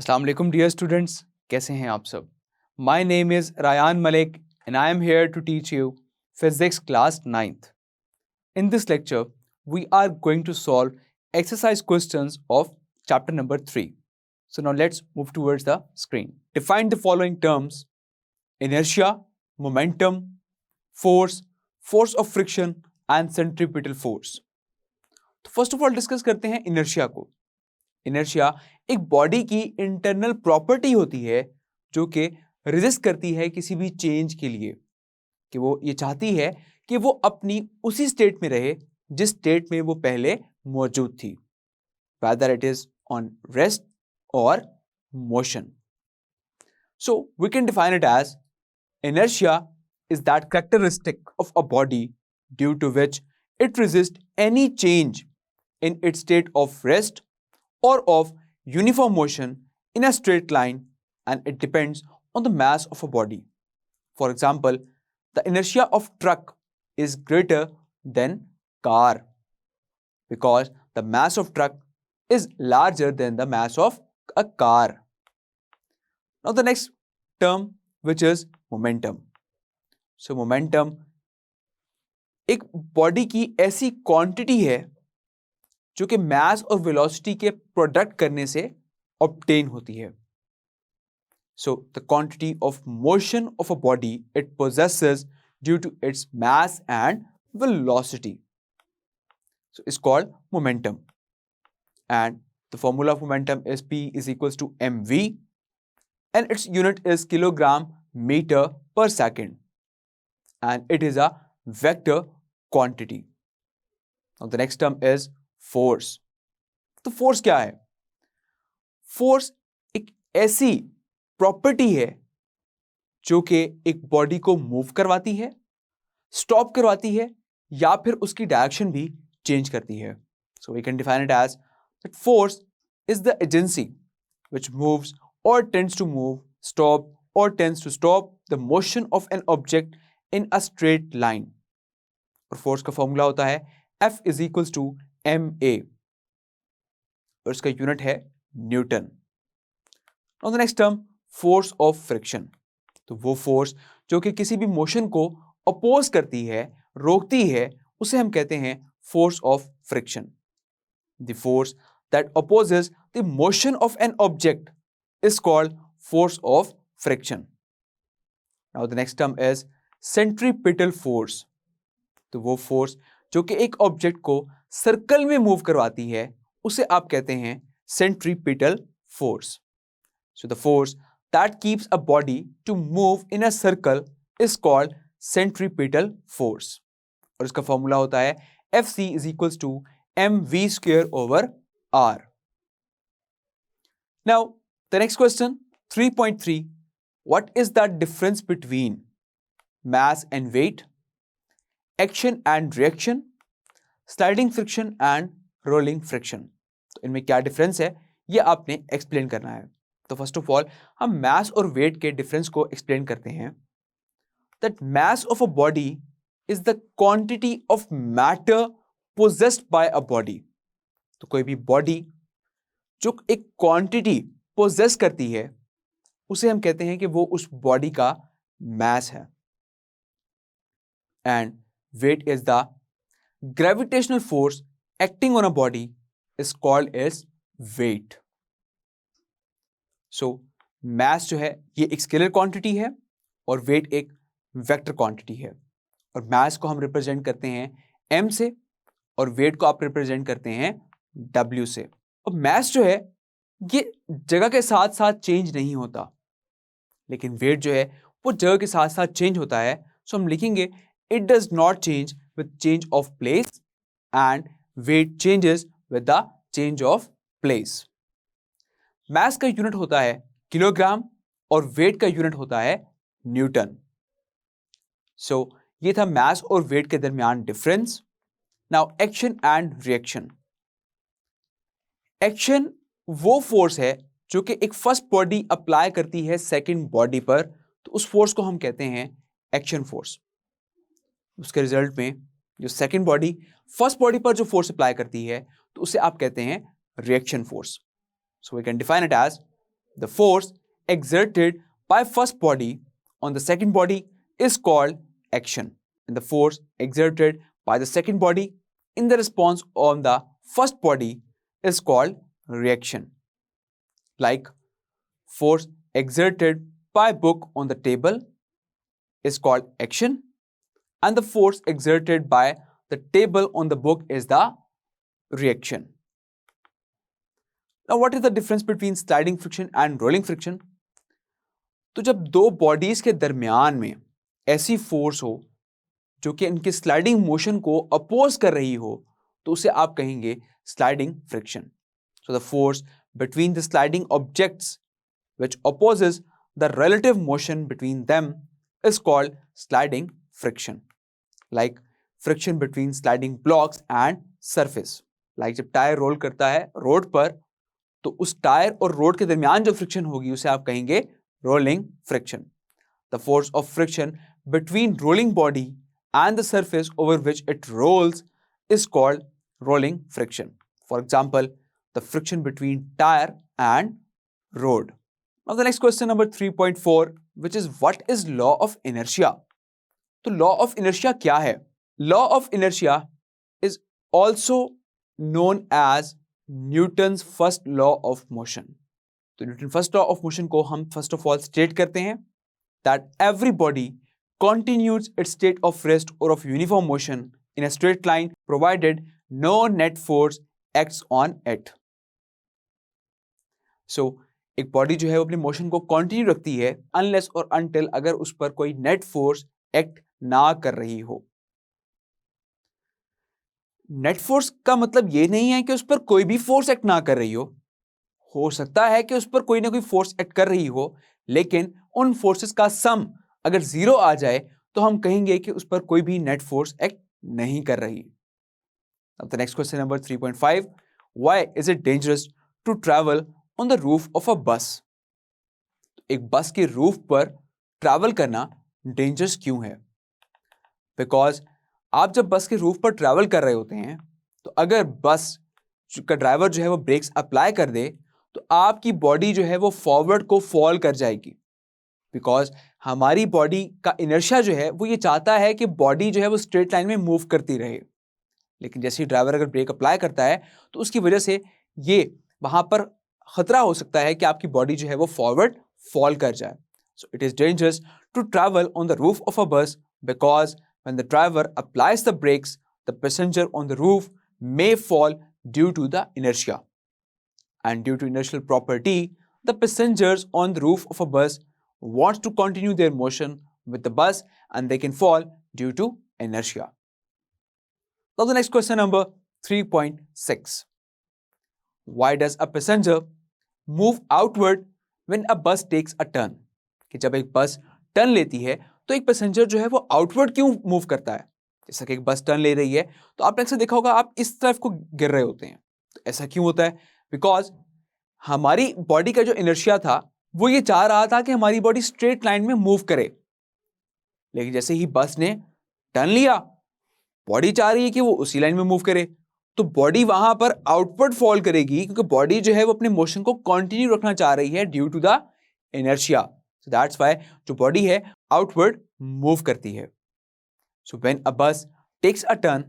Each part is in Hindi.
अस्सलाम वालेकुम डियर स्टूडेंट्स, कैसे हैं आप सब। My name is Rayan Malik and I am here to teach you physics class 9th. In this lecture, we are going to solve exercise questions of chapter number 3. So now let's move towards the screen. Define the following terms: inertia, momentum, force, force of friction and centripetal force. तो फर्स्ट ऑफ ऑल डिस्कस करते हैं इनर्शिया को। इनर्शिया एक बॉडी की इंटरनल प्रॉपर्टी होती है जो कि रेजिस्ट करती है किसी भी चेंज के लिए, कि वो ये चाहती है कि वो अपनी उसी स्टेट में रहे जिस स्टेट में वो पहले मौजूद थी, whether it is on rest or motion. So we can define it as inertia is that characteristic of a body due to which it resists any change in its state of rest or of uniform motion in a straight line, and it depends on the mass of a body. For example, the inertia of truck is greater than car because the mass of truck is larger than the mass of a car. Now the next term, which is momentum. So momentum एक बॉडी की ऐसी क्वांटिटी है जो कि मास और वेलोसिटी के प्रोडक्ट करने से ऑब्टेन होती है. So the quantity of motion of a body it possesses due to its mass and velocity. So it's called momentum. And the formula of momentum is P is equals to mv and its unit is kilogram meter per second. And it is a vector quantity. Now the next term is force. तो फोर्स क्या है? फोर्स एक ऐसी प्रॉपर्टी है जो कि एक बॉडी को मूव करवाती है, स्टॉप करवाती है या फिर उसकी डायरेक्शन भी चेंज करती है. So we can define it as that force is the agency which moves or tends to move, stop or tends to stop the motion of an object in a straight line. और फोर्स का फॉर्मूला होता है F is equals to ma और इसका यूनिट है newton. Now the next term force of friction. तो वो फोर्स जो कि किसी भी मोशन को अपोज करती है, रोकती है, उसे हम कहते हैं force of friction. The force that opposes the motion of an object is called force of friction. Now the next term is centripetal force. तो वो फोर्स जो कि एक ऑब्जेक्ट को सर्कल में मूव करवाती है उसे आप कहते हैं centripetal force. So the force that keeps a body to move in a circle is called centripetal force. और इसका फॉर्मूला होता है Fc is equals to mv square over r. Now the next question 3.3, what is the difference between mass and weight, action and reaction, sliding friction and rolling friction? तो इनमें क्या डिफरेंस है ये आपने एक्सप्लेन करना है. तो फर्स्ट ऑफ ऑल हम मास और वेट के डिफरेंस को एक्सप्लेन करते हैं. That mass of a body is the quantity of matter possessed by a body. तो कोई भी बॉडी जो एक क्वांटिटी पोजेस करती है उसे हम कहते हैं कि वो उस बॉडी का मास है. And weight is the gravitational force acting on a body is called as weight. So mass जो है ये एक स्केलर क्वांटिटी है और weight एक वेक्टर क्वांटिटी है. और mass को हम रिप्रेजेंट करते हैं m से और weight को आप रिप्रेजेंट करते हैं w से. और mass जो है ये जगह के साथ साथ चेंज नहीं होता, लेकिन weight जो है वो जगह के साथ साथ चेंज होता है. सो हम लिखेंगे it does not change with change of place and weight changes with the change of place. mass का यूनिट होता है किलोग्राम और weight का यूनिट होता है न्यूटन. सो ये था mass और weight के दरमियान difference. Now action and reaction. Action वो फोर्स है जो कि एक फर्स्ट बॉडी अप्लाई करती है सेकंड बॉडी पर, तो उस फोर्स को हम कहते हैं एक्शन फोर्स. उसके रिजल्ट में जो सेकंड बॉडी फर्स्ट बॉडी पर जो फोर्स अप्लाई करती है तो उसे आप कहते हैं reaction force. So we can define it as The force exerted by first body on the second body is called action, and the force exerted by the second body in the response on the first body is called reaction. Like force exerted by book on the table is called action, and the force exerted by the table on the book is the reaction. Now, what is the difference between sliding friction and rolling friction? तो जब दो बॉडीज के दरमियान में ऐसी फोर्स हो जो कि इनके स्लाइडिंग मोशन को अपोज कर रही हो तो उसे आप कहेंगे sliding friction. So the force between the sliding objects which opposes the relative motion between them is called sliding friction. Like friction between sliding blocks and surface. Like जब टायर रोल करता है रोड पर तो उस टायर और रोड के दरमियान जो फ्रिक्शन होगी उसे आप कहेंगे rolling friction. The force of friction between rolling body and the surface over which it rolls is called rolling friction. For example, the friction between tire and road. Now the next question number 3.4, which is what is law of inertia? तो law of inertia क्या है? Law of inertia is also known as Newton's first law of motion. तो Newton's first law of motion को हम first of all state करते हैं that every body continues its state of rest or of uniform motion in a straight line provided no net force acts on it. So, एक बॉडी जो है वो अपने मोशन को कंटिन्यू रखती है अनलेस और अनटिल अगर उस पर कोई नेट फोर्स एक्ट ना कर रही हो. नेट फोर्स का मतलब ये नहीं है कि उस पर कोई भी फोर्स एक्ट ना कर रही हो सकता है कि उस पर कोई ना कोई फोर्स एक्ट कर रही हो, लेकिन उन फोर्सेस का सम अगर जीरो आ जाए तो हम कहेंगे कि उस पर कोई भी नेट फोर्स एक्ट नहीं कर रही. Now the next question number 3.5, why is it dangerous to travel on the roof of a bus? एक बस के रूफ पर ट्रैवल करना डेंजरस क्यों है? बिकॉज आप जब बस के रूफ पर ट्रैवल कर रहे होते हैं तो अगर बस का ड्राइवर जो है वो ब्रेक्स अप्लाई कर दे तो आपकी बॉडी जो है वो फॉरवर्ड को फॉल कर जाएगी. बिकॉज हमारी बॉडी का इनर्शिया जो है वो ये चाहता है कि बॉडी जो है वो स्ट्रेट लाइन में मूव करती रहे, लेकिन जैसे ही ड्राइवर अगर ब्रेक अप्लाई करता है तो उसकी वजह से ये वहां पर खतरा हो सकता है कि आपकी बॉडी जो है वो फॉरवर्ड फॉल कर जाए. So it is dangerous to travel on the roof of a bus because when the driver applies the brakes the passenger on the roof may fall due to the inertia, and due to inertial property the passengers on the roof of a bus want to continue their motion with the bus and they can fall due to inertia. Now the next question number 3.6, why does a passenger move outward when a bus takes a turn? कि जब एक बस टर्न लेती है तो एक पैसेंजर जो है वो आउटवर्ड क्यों मूव करता है? जैसा कि एक बस टर्न ले रही है तो आपने अक्सर देखा होगा आप इस तरफ को गिर रहे होते हैं. तो ऐसा क्यों होता है? बिकॉज हमारी बॉडी का जो इनर्शिया था वो ये चाह रहा था कि हमारी बॉडी स्ट्रेट लाइन में मूव करे, लेकिन जैसे ही बस ने टर्न लिया बॉडी चाह रही है कि वो उसी लाइन में मूव करे, तो बॉडी वहां पर आउटवर्ड फॉल करेगी क्योंकि बॉडी जो है वो अपने मोशन को कंटिन्यू रखना चाह रही है due to the inertia. So that's why जो बॉडी है आउटवर्ड मूव करती है. So when a bus takes a turn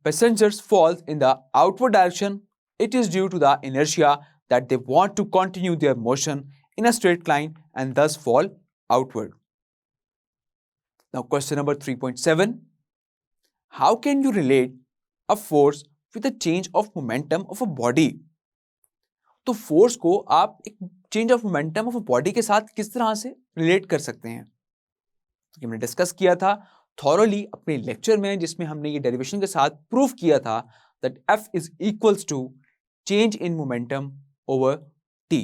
passengers fall in the outward direction. It is due to the inertia that they want to continue their motion in a straight line and thus fall outward. Now question number 3.7, how can you relate a force with a change of momentum of a body? तो फोर्स को आप एक change of momentum of body के साथ किस तरह से रिलेट कर सकते हैं? तो हमने डिस्कस किया था थॉरोली अपने लेक्चर में, जिसमें हमने ये डेरिवेशन के साथ प्रूव किया था that F is equals to change in momentum over T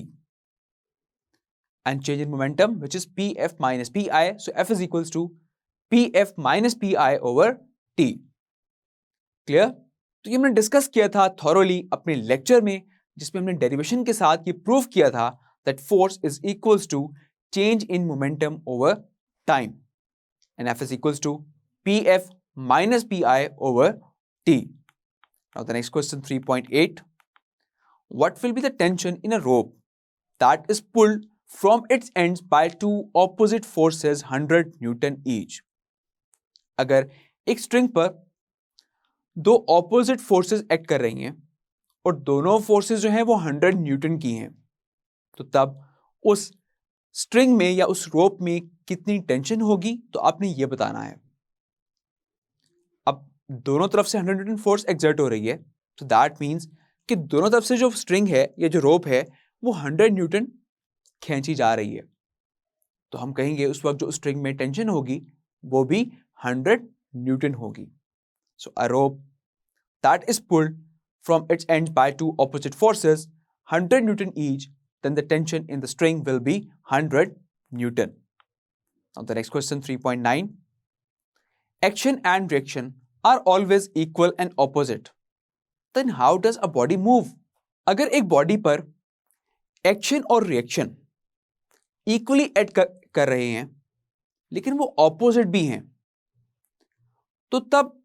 and change in momentum which is PF minus PI. So F is equals to PF minus PI over T. Clear? तो ये हमने डिस्कस किया था थॉरोली अपने लेक्चर में, जिसमें हमने डेरिवेशन के साथ ये प्रूव किया था that force is equals to change in momentum over time and F is equals to PF minus PI over T. Now the next question 3.8, what will be the tension in a rope that is pulled from its ends by two opposite forces 100 Newton each. अगर एक स्ट्रिंग पर दो ऑपोजिट फोर्सेस एक्ट कर रही हैं और दोनों फोर्सेस जो हैं वो 100 न्यूटन की हैं, तो तब उस स्ट्रिंग में या उस रोप में कितनी टेंशन होगी तो आपने ये बताना है. अब दोनों तरफ से 100 न्यूटन फोर्स एक्सर्ट हो रही है, तो दैट मीन्स कि दोनों तरफ से जो स्ट्रिंग है या जो रोप है वो 100 न्यूटन खींची जा रही है. तो हम कहेंगे उस वक्त जो स्ट्रिंग में टेंशन होगी वो भी 100 न्यूटन होगी. So a rope that is pulled from its end by two opposite forces 100 Newton each, then the tension in the string will be 100 Newton. Now the next question 3.9. Action and reaction are always equal and opposite. Then how does a body move? अगर एक बॉडी पर एक्शन और रिएक्शन इक्वली एक्ट कर रहे हैं लेकिन वो ऑपोजिट भी हैं, तो तब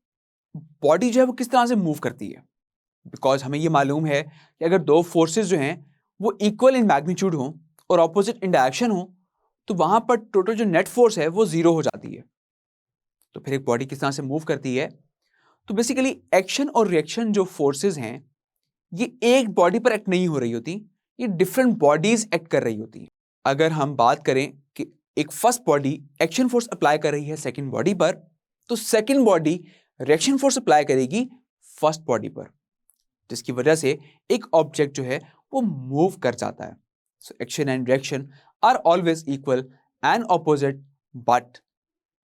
बॉडी जो है वो किस तरह से मूव करती है? बिकॉज हमें ये मालूम है कि अगर दो फोर्सेस जो हैं वो इक्वल इन मैग्नीट्यूड हों और ऑपोजिट इन डायरेक्शन हो, तो वहां पर टोटल जो नेट फोर्स है वो जीरो हो जाती है. तो फिर एक बॉडी किस तरह से मूव करती है? तो बेसिकली एक्शन और रिएक्शन जो फोर्सेस हैं ये एक बॉडी पर एक्ट नहीं हो रही होती, ये डिफरेंट बॉडीज एक्ट कर रही होती है. अगर हम बात करें कि एक first body action force apply कर रही है सेकेंड बॉडी पर, तो second body reaction force apply करेगी फर्स्ट बॉडी पर, जिसकी वजह से एक ऑब्जेक्ट जो है वो मूव कर जाता है. So action and reaction are always equal and opposite, but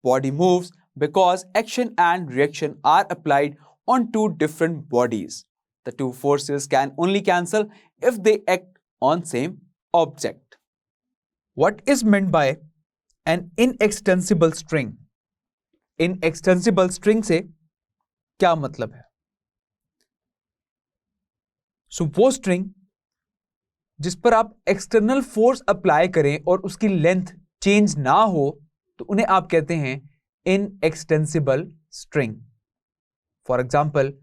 body moves because action and reaction are applied on two different bodies. The two forces can only cancel if they act on same object. What is meant by an inextensible string? Inextensible string से क्या मतलब है? सो वो स्ट्रिंग जिस पर आप एक्सटर्नल फोर्स अप्लाई करें और उसकी लेंथ चेंज ना हो, तो उन्हें आप कहते हैं इनएक्सटेंसिबल स्ट्रिंग. फॉर एग्जाम्पल,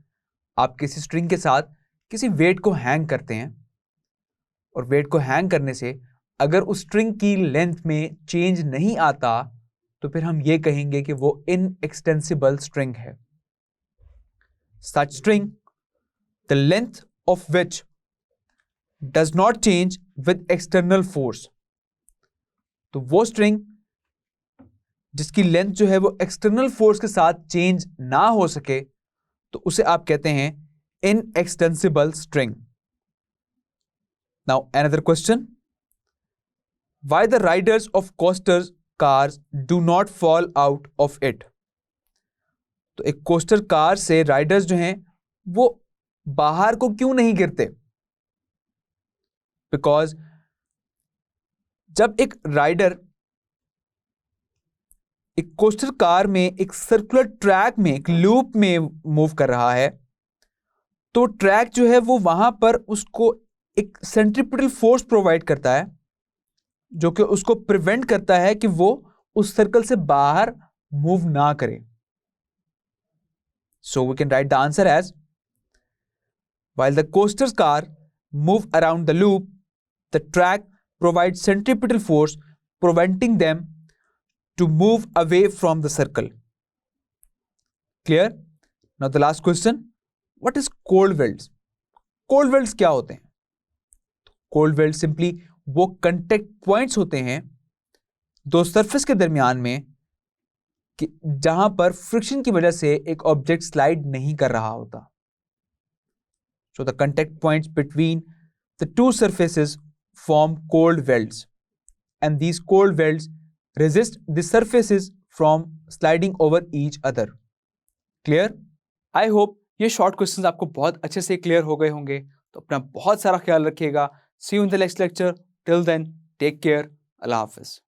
आप किसी स्ट्रिंग के साथ किसी वेट को हैंग करते हैं और वेट को हैंग करने से अगर उस स्ट्रिंग की लेंथ में चेंज नहीं आता, तो फिर हम ये कहेंगे कि वो इनएक्सटेंसिबल स्ट्रिंग है. Such string, the length of which does not change with external force. तो वो स्ट्रिंग जिसकी लेंथ जो है वो एक्सटर्नल फोर्स के साथ चेंज ना हो सके, तो उसे आप कहते हैं inextensible string. Now another question. Why the riders of coaster cars do not fall out of it? तो एक कोस्टर कार से राइडर्स जो हैं वो बाहर को क्यों नहीं गिरते? बिकॉज जब एक राइडर एक कोस्टर कार में एक सर्कुलर ट्रैक में एक लूप में मूव कर रहा है, तो ट्रैक जो है वो वहां पर उसको एक सेंट्रीपिटल फोर्स प्रोवाइड करता है जो कि उसको प्रिवेंट करता है कि वो उस सर्कल से बाहर मूव ना करे. So we can write the answer as, while the coaster's car move around the loop, the track provides centripetal force preventing them to move away from the circle. Clear? Now the last question. What is cold welds? Cold welds क्या होते हैं? Cold welds simply वो contact points होते हैं दो surface के दरमियान में कि जहां पर फ्रिक्शन की वजह से एक ऑब्जेक्ट स्लाइड नहीं कर रहा होता. So the contact points between the two surfaces form cold welds and these cold welds resist the surfaces from sliding over each other. Clear? I hope ये शॉर्ट क्वेश्चंस आपको बहुत अच्छे से क्लियर हो गए होंगे. तो अपना बहुत सारा ख्याल रखिएगा. See you in the next lecture. Till then take care. अल्लाह हाफिज.